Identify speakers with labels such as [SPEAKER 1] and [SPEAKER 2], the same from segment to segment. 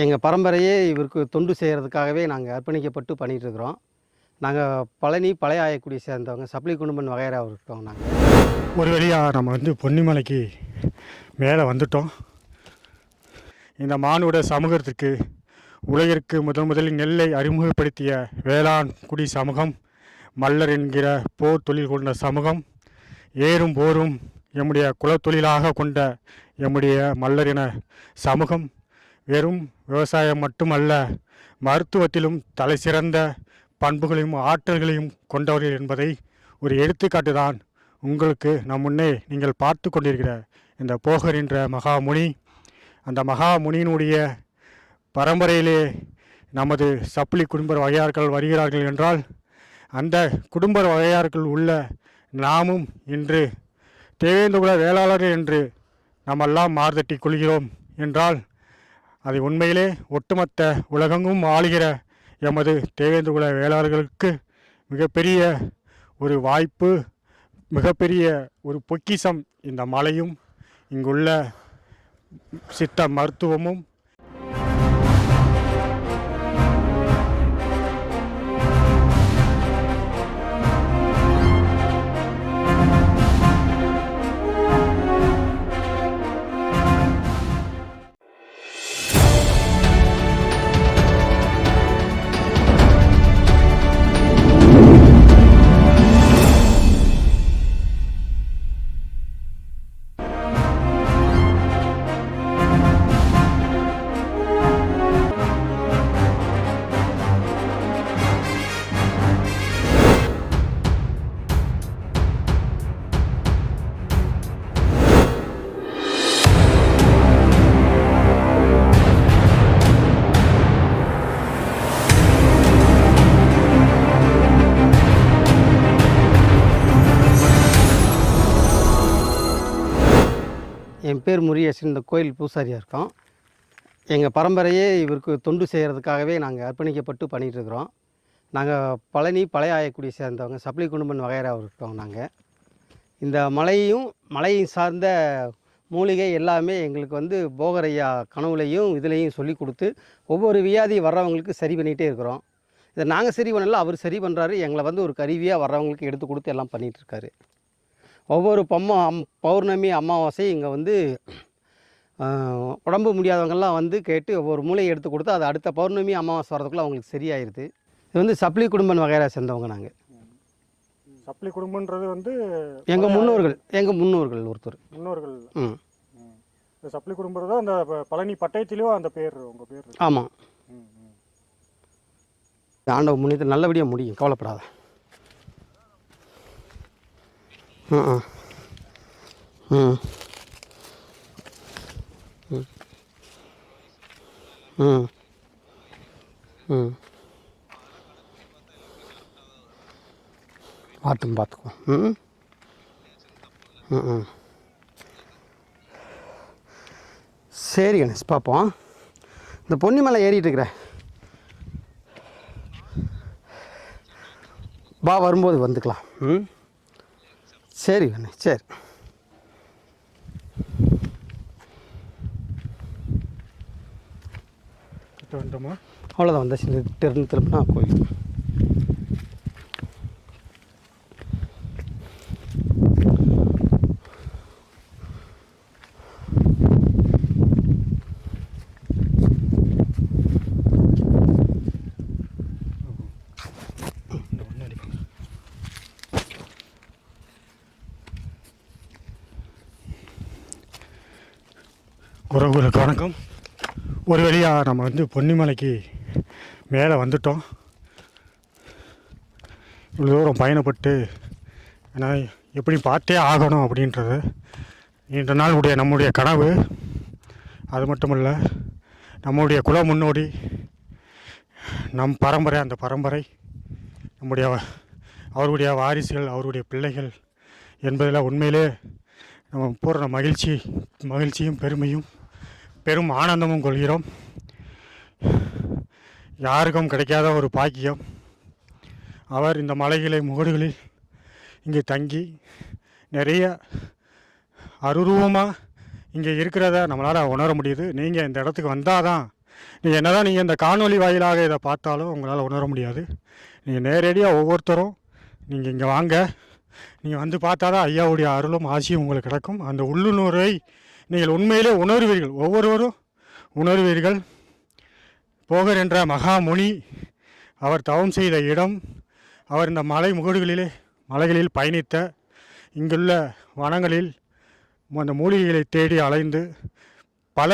[SPEAKER 1] எங்கள் பரம்பரையே இவருக்கு தொண்டு செய்கிறதுக்காகவே நாங்கள் அர்ப்பணிக்கப்பட்டு பண்ணிகிட்ருக்குறோம். நாங்கள் பழனி பழைய ஆயக்குடியை சேர்ந்தவங்க, சப்ளி குடும்பன் வகையறா இருக்கோம் நாங்கள்.
[SPEAKER 2] ஒரு வழியாக நம்ம பொன்னிமலைக்கு மேலே வந்துட்டோம். இந்த மானுட சமூகத்திற்கு உலகிற்கு முதலில் நெல்லை அறிமுகப்படுத்திய வேளாண் குடி சமூகம், மல்லர் என்கிற போர் தொழில் கொண்ட சமூகம், ஏறும் போரும் எம்முடைய குலத்தொழிலாக கொண்ட எம்முடைய மல்லர் இன சமூகம் வெறும் விவசாயம் மட்டுமல்ல, மருத்துவத்திலும் தலை சிறந்த பண்புகளையும் ஆற்றல்களையும் கொண்டவர்கள் என்பதை ஒரு எடுத்துக்காட்டு தான் உங்களுக்கு நம் முன்னே நீங்கள் பார்த்து கொண்டிருக்கிற இந்த போகர் என்ற மகாமுனி. அந்த மகாமுனியினுடைய பரம்பரையிலே நமது சப்ளி குடும்ப வகையார்கள் வருகிறார்கள் என்றால், அந்த குடும்ப வகையார்கள் உள்ள நாமும் இன்று தேவேந்திரகுல வேளாளர்கள் என்று நம்மெல்லாம் மார்தட்டி கொள்கிறோம் என்றால், அதை உண்மையிலே ஒட்டுமொத்த உலகெங்கும் ஆளுகிற எமது தேவேந்திரகுல வேளாளர்களுக்கு மிகப்பெரிய ஒரு வாய்ப்பு, மிகப்பெரிய ஒரு பொக்கிஷம் இந்த மலையும் இங்குள்ள சித்த மருத்துவமும்.
[SPEAKER 1] என் பேர் முருகேசன், இந்த கோயில் பூசாரியாக இருக்கோம். எங்கள் பரம்பரையே இவருக்கு தொண்டு செய்கிறதுக்காகவே நாங்கள் அர்ப்பணிக்கப்பட்டு பண்ணிகிட்ருக்குறோம். நாங்கள் பழனி பழைய ஆயக்குடியை சேர்ந்தவங்க, சப்ளி குடும்பன் வகையறா இருக்கோம் நாங்கள். இந்த மலையை சார்ந்த மூலிகை எல்லாமே எங்களுக்கு வந்து போகரையா கனவுலையும் இதுலேயும் சொல்லி கொடுத்து ஒவ்வொரு வியாதி வர்றவங்களுக்கு சரி பண்ணிகிட்டே இருக்கிறோம். இதை நாங்கள் சரி பண்ணல, அவர் சரி பண்ணுறாரு. எங்களை வந்து ஒரு கருவியாக வர்றவங்களுக்கு எடுத்து கொடுத்து எல்லாம் பண்ணிகிட்ருக்காரு. ஒவ்வொரு பௌர்ணமி அமாவாசை இங்கே வந்து உடம்பு முடியாதவங்கெல்லாம் வந்து கேட்டு ஒவ்வொரு மூலையை எடுத்து கொடுத்து அது அடுத்த பௌர்ணமி அமாவாசை வரதுக்குள்ளே அவங்களுக்கு சரியாயிருது. இது வந்து சப்ளி குடும்பன் வகையறா சேர்ந்தவங்க நாங்கள்.
[SPEAKER 2] சப்ளி குடும்பன்றது வந்து
[SPEAKER 1] எங்கள் முன்னோர்கள் ஒருத்தர்
[SPEAKER 2] முன்னோர்கள். இந்த சப்ளி குடும்பம் தான் அந்த பழனி பட்டயத்திலும் அந்த பேர் உங்கள் பேர்.
[SPEAKER 1] ஆமாம். ஆண்டவ முன்னிட்டு நல்லபடியாக முடியும், கவலைப்படாத. ம் ம் ம் ம் பார்த்துக்குவோம். ம் ம் ம் சரி கணேஷ், பார்ப்போம். இந்த பொன்னிமலை ஏறிட்டு இருக்கிறேன், வா, வரும்போது வந்துக்கலாம். ம் சரி கண்ணே, சரி. அவ்வளோதான், வந்தாச்சு. இருந்து திரும்பினா கோயில்.
[SPEAKER 2] உறவுகளுக்கு வணக்கம். ஒரு வழியாக நம்ம பொன்னிமலைக்கு மேலே வந்துட்டோம். இவ்வளோ தூரம் பயணப்பட்டு ஏன்னா எப்படி பார்த்தே ஆகணும் அப்படின்றது இன்ற நாளுடைய நம்முடைய கனவு. அது மட்டுமல்ல, நம்முடைய குல முன்னோடி, நம் பரம்பரை, அந்த பரம்பரை நம்முடைய அவருடைய வாரிசுகள், அவருடைய பிள்ளைகள் என்பதில் உண்மையிலே நம்ம பூர்ண மகிழ்ச்சியும் பெருமையும் பெரும் ஆனந்தமும் கொள்கிறோம். யாருக்கும் கிடைக்காத ஒரு பாக்கியம். அவர் இந்த மலைகளை முகடுகளில் இங்கே தங்கி நிறைய அருவமாக இங்கே இருக்கிறத நம்மளால் உணர முடியுது. நீங்கள் இந்த இடத்துக்கு வந்தால் தான் நீங்கள் என்னதான் நீங்கள் இந்த காணொளி வாயிலாக இதை பார்த்தாலும் உங்களால் உணர முடியாது. நீங்கள் நேரடியாக ஒவ்வொருத்தரும் நீங்கள் இங்கே வாங்க, நீங்கள் வந்து பார்த்தா தான் ஐயாவுடைய அருளும் ஆசியும் உங்களுக்கு கிடைக்கும். அந்த உள்ளுணர்வை நீங்கள் உண்மையிலே உணர்வீர்கள், ஒவ்வொருவரும் உணர்வீர்கள். போகர் என்ற மகாமுனி அவர் தவம் செய்த இடம், அவர் இந்த மலைகளில் பயணித்த, இங்குள்ள வனங்களில் அந்த மூலிகைகளை தேடி அலைந்து பல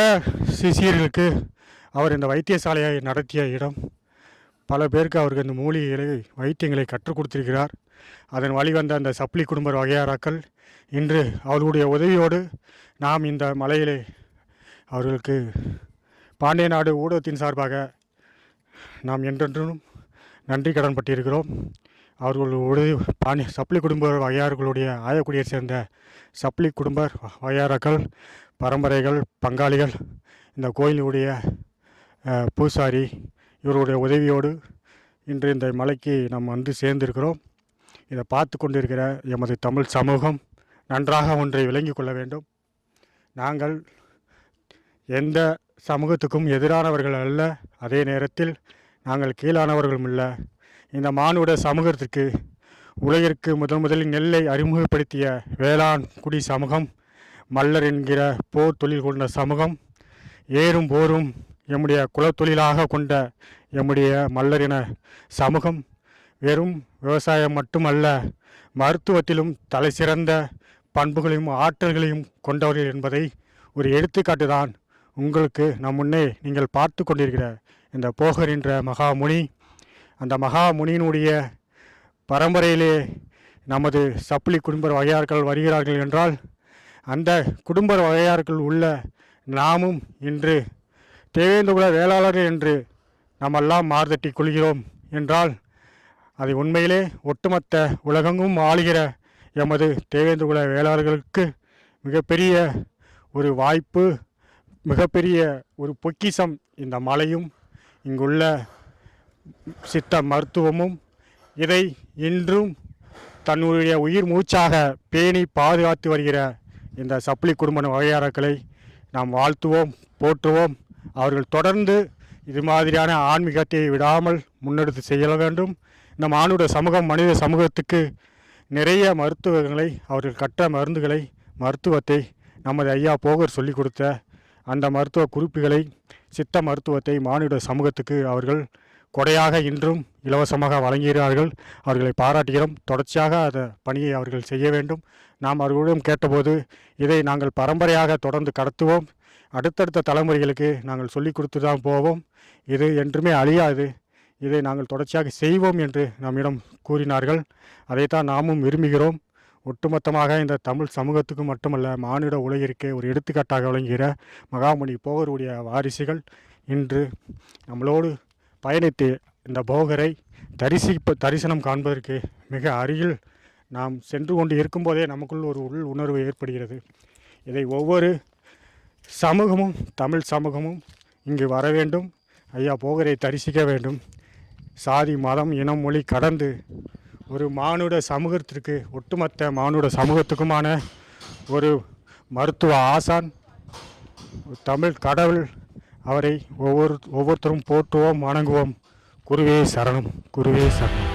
[SPEAKER 2] சிஷியர்களுக்கு அவர் இந்த வைத்தியசாலையை நடத்திய இடம். பல பேருக்கு அவருக்கு இந்த மூலிகைகளை வைத்தியங்களை கற்றுக் கொடுத்திருக்கிறார். அதன் வழிவந்த அந்த சப்ளி குடும்ப வகையாராக்கள் இன்று அவர்களுடைய உதவியோடு நாம் இந்த மலையிலே அவர்களுக்கு பாண்டிய நாடு ஊடகத்தின் சார்பாக நாம் என்றென்றும் நன்றி கடன் பட்டிருக்கிறோம். அவர்களுடைய சப்ளி குடும்ப வகையார்களுடைய ஆயக்குடியை சேர்ந்த சப்ளி குடும்ப வகையாராக்கள், பரம்பரைகள், பங்காளிகள், இந்த கோயிலுடைய பூசாரி இவருடைய உதவியோடு இன்று இந்த மலைக்கு நாம் வந்து சேர்ந்திருக்கிறோம். இதை பார்த்து கொண்டிருக்கிற எமது தமிழ் சமூகம் நன்றாக ஒன்றை விளங்கி கொள்ள வேண்டும். நாங்கள் எந்த சமூகத்துக்கும் எதிரானவர்கள் அல்ல, அதே நேரத்தில் நாங்கள் கீழானவர்களும் இல்லை. இந்த மானுட சமூகத்திற்கு உலகிற்கு முதலில் நெல்லை அறிமுகப்படுத்திய வேளாண் குடி சமூகம், மல்லர் என்கிற போர் தொழில் கொண்ட சமூகம், ஏறும் போரும் எம்முடைய குலத்தொழிலாக கொண்ட எம்முடைய மல்லர் என சமூகம் வெறும் விவசாயம் மட்டுமல்ல, மருத்துவத்திலும் தலை சிறந்த பண்புகளையும் ஆற்றல்களையும் கொண்டவர்கள் என்பதை ஒரு எடுத்துக்காட்டு தான் உங்களுக்கு நம் முன்னே நீங்கள் பார்த்து கொண்டிருக்கிற இந்த போகர் என்ற மகாமுனி. அந்த மகாமுனியினுடைய பரம்பரையிலே நமது சப்ளி குடும்ப வகையார்கள் வருகிறார்கள் என்றால், அந்த குடும்ப வகையார்கள் உள்ள நாமும் இன்று தேவேந்திரகுல வேளாளர் என்று நம்மெல்லாம் மார்தட்டி கொள்கிறோம் என்றால், அது உண்மையிலே ஒட்டுமொத்த உலகெங்கும் ஆளுகிற எமது தேவேந்திரகுல வேளாளர்களுக்கு மிகப்பெரிய ஒரு வாய்ப்பு, மிகப்பெரிய ஒரு பொக்கிஷம் இந்த மலையும் இங்குள்ள சித்த மருத்துவமும். இதை இன்றும் தன்னுடைய உயிர் மூச்சாக பேணி பாதுகாத்து வருகிற இந்த சப்ளி குடும்ப வகையாராக்களை நாம் வாழ்த்துவோம், போற்றுவோம். அவர்கள் தொடர்ந்து இது மாதிரியான ஆன்மீகத்தை விடாமல் முன்னெடுத்து செய்ய வேண்டும். இந்த மானுட சமூகம், மனித சமூகத்துக்கு நிறைய மருத்துவங்களை, அவர்கள் கற்ற மருந்துகளை, மருத்துவத்தை நமது ஐயா போகர் சொல்லிக் கொடுத்த அந்த மருத்துவ குறிப்புகளை, சித்த மருத்துவத்தை மானுட சமூகத்துக்கு அவர்கள் கொடையாக இன்றும் இலவசமாக வழங்குகிறார்கள். அவர்களை பாராட்டுகிறோம். தொடர்ச்சியாக அந்த பணியை அவர்கள் செய்ய வேண்டும். நாம் அவர்களிடம் கேட்டபோது இதை நாங்கள் பரம்பரையாக தொடர்ந்து கடத்துவோம், அடுத்தடுத்த தலைமுறைகளுக்கு நாங்கள் சொல்லிக் கொடுத்து தான் போவோம், இது என்றுமே அழியாது, இதை நாங்கள் தொடர்ச்சியாக செய்வோம் என்று நம்மிடம் கூறினார்கள். அதைத்தான் நாமும் விரும்புகிறோம். ஒட்டுமொத்தமாக இந்த தமிழ் சமூகத்துக்கு மட்டுமல்ல, மானிட உலகிற்கே ஒரு எடுத்துக்காட்டாக விளங்குகிற மகாமுனி போகருடைய வாரிசுகள் இன்று நம்மளோடு பயணித்து இந்த போகரை தரிசனம் காண்பதற்கு மிக அருகில் நாம் சென்று கொண்டு இருக்கும்போதே நமக்குள் ஒரு உள் உணர்வு ஏற்படுகிறது. இதை ஒவ்வொரு சமூகமும், தமிழ் சமூகமும் இங்கு வர வேண்டும், ஐயா போகரை தரிசிக்க வேண்டும். சாதி, மதம், இனம், மொழி கடந்து ஒரு மானுட சமூகத்திற்கு, ஒட்டுமொத்த மானுட சமூகத்துக்குமான ஒரு மருத்துவ ஆசான், தமிழ் கடவுள். அவரை ஒவ்வொருத்தரும் போற்றுவோம், வணங்குவோம். குருவே சரணம், குருவே சரணம்.